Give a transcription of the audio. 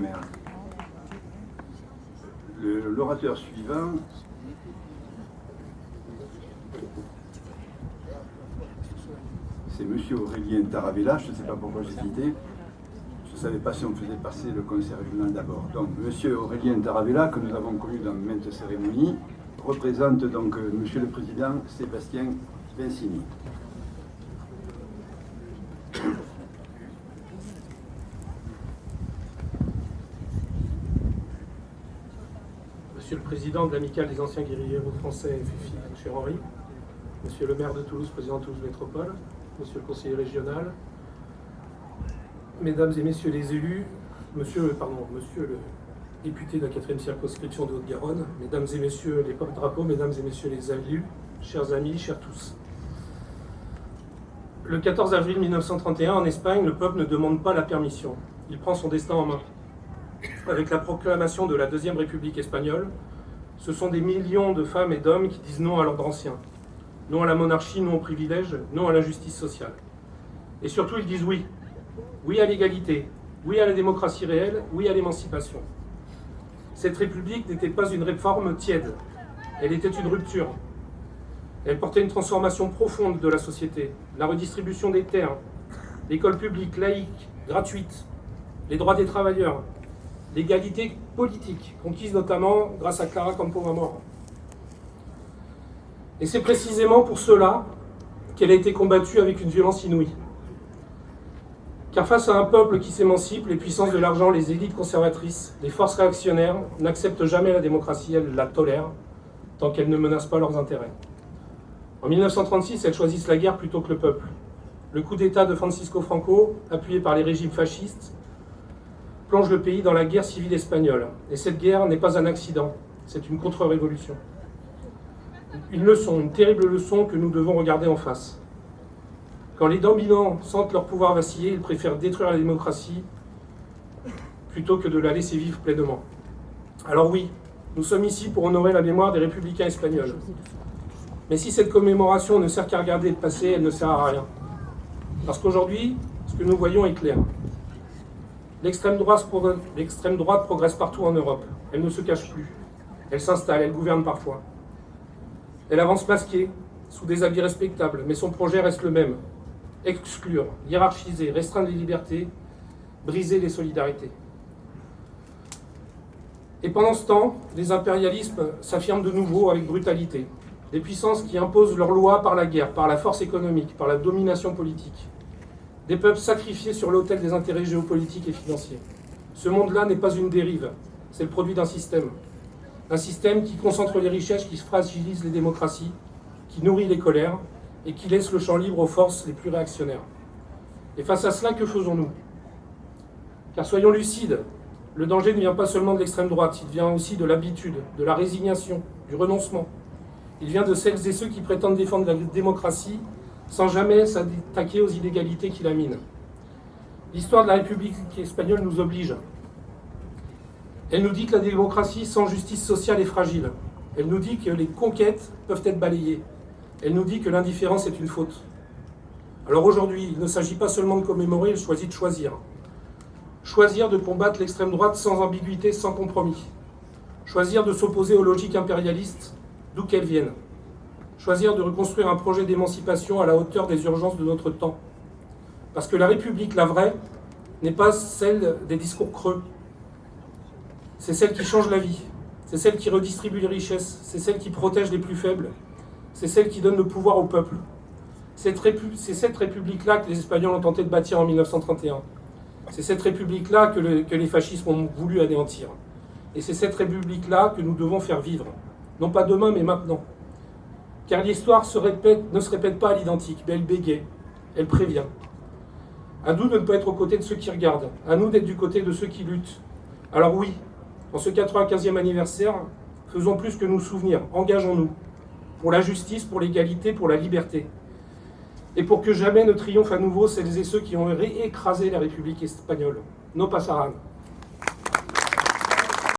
maire. L'orateur suivant c'est M. Aurélien Taravella. Je ne sais pas pourquoi j'ai hésité. Je ne savais pas si on faisait passer le conseil régional d'abord. Donc, M. Aurélien Taravella, que nous avons connu dans maintes cérémonies, représente donc M. le Président Sébastien Vincini. Monsieur le Président de l'Amicale des anciens guérilleros français FFI, cher Henri, Monsieur le maire de Toulouse, Président de Toulouse Métropole, Monsieur le conseiller régional, Mesdames et Messieurs les élus, Monsieur le député de la 4e circonscription de Haute-Garonne, Mesdames et Messieurs les porte-drapeaux, Mesdames et Messieurs les élus, chers amis, chers tous. Le 14 avril 1931, en Espagne, le peuple ne demande pas la permission. Il prend son destin en main. Avec la proclamation de la Deuxième République espagnole, ce sont des millions de femmes et d'hommes qui disent non à l'ordre ancien, non à la monarchie, non aux privilèges, non à l'injustice sociale. Et surtout, ils disent oui. Oui à l'égalité, oui à la démocratie réelle, oui à l'émancipation. Cette République n'était pas une réforme tiède, elle était une rupture. Elle portait une transformation profonde de la société, la redistribution des terres, l'école publique, laïque, gratuite, les droits des travailleurs, l'égalité politique, conquise notamment grâce à Clara Campoamor. Et c'est précisément pour cela qu'elle a été combattue avec une violence inouïe. Car face à un peuple qui s'émancipe, les puissances de l'argent, les élites conservatrices, les forces réactionnaires n'acceptent jamais la démocratie, elles la tolèrent, tant qu'elle ne menace pas leurs intérêts. En 1936, elles choisissent la guerre plutôt que le peuple. Le coup d'État de Francisco Franco, appuyé par les régimes fascistes, plonge le pays dans la guerre civile espagnole. Et cette guerre n'est pas un accident, c'est une contre-révolution. Une leçon, une terrible leçon que nous devons regarder en face. Quand les dominants sentent leur pouvoir vaciller, ils préfèrent détruire la démocratie plutôt que de la laisser vivre pleinement. Alors oui, nous sommes ici pour honorer la mémoire des républicains espagnols. Mais si cette commémoration ne sert qu'à regarder le passé, elle ne sert à rien. Parce qu'aujourd'hui, ce que nous voyons est clair. L'extrême droite progresse partout en Europe. Elle ne se cache plus. Elle s'installe, elle gouverne parfois. Elle avance masquée, sous des habits respectables, mais son projet reste le même. Exclure, hiérarchiser, restreindre les libertés, briser les solidarités. Et pendant ce temps, les impérialismes s'affirment de nouveau avec brutalité. Des puissances qui imposent leurs lois par la guerre, par la force économique, par la domination politique. Des peuples sacrifiés sur l'autel des intérêts géopolitiques et financiers. Ce monde-là n'est pas une dérive, c'est le produit d'un système. Un système qui concentre les richesses, qui fragilise les démocraties, qui nourrit les colères et qui laisse le champ libre aux forces les plus réactionnaires. Et face à cela, que faisons-nous? Car soyons lucides, le danger ne vient pas seulement de l'extrême droite, il vient aussi de l'habitude, de la résignation, du renoncement. Il vient de celles et ceux qui prétendent défendre la démocratie sans jamais s'attaquer aux inégalités qui la minent. L'histoire de la République espagnole nous oblige. Elle nous dit que la démocratie sans justice sociale est fragile. Elle nous dit que les conquêtes peuvent être balayées. Elle nous dit que l'indifférence est une faute. Alors aujourd'hui, il ne s'agit pas seulement de commémorer, il choisit de choisir. Choisir de combattre l'extrême droite sans ambiguïté, sans compromis. Choisir de s'opposer aux logiques impérialistes, d'où qu'elles viennent. Choisir de reconstruire un projet d'émancipation à la hauteur des urgences de notre temps. Parce que la République, la vraie, n'est pas celle des discours creux. C'est celle qui change la vie. C'est celle qui redistribue les richesses. C'est celle qui protège les plus faibles. C'est celle qui donne le pouvoir au peuple. C'est cette République-là que les Espagnols ont tenté de bâtir en 1931. C'est cette République-là que les fascistes ont voulu anéantir. Et c'est cette République-là que nous devons faire vivre. Non pas demain, mais maintenant. Car l'histoire ne se répète pas à l'identique, mais elle bégaye, elle prévient. À nous de ne pas être aux côtés de ceux qui regardent, à nous d'être du côté de ceux qui luttent. Alors oui, en ce 95e anniversaire, faisons plus que nous souvenir, engageons-nous pour la justice, pour l'égalité, pour la liberté. Et pour que jamais ne triomphe à nouveau celles et ceux qui ont écrasé la République espagnole. No pasarán.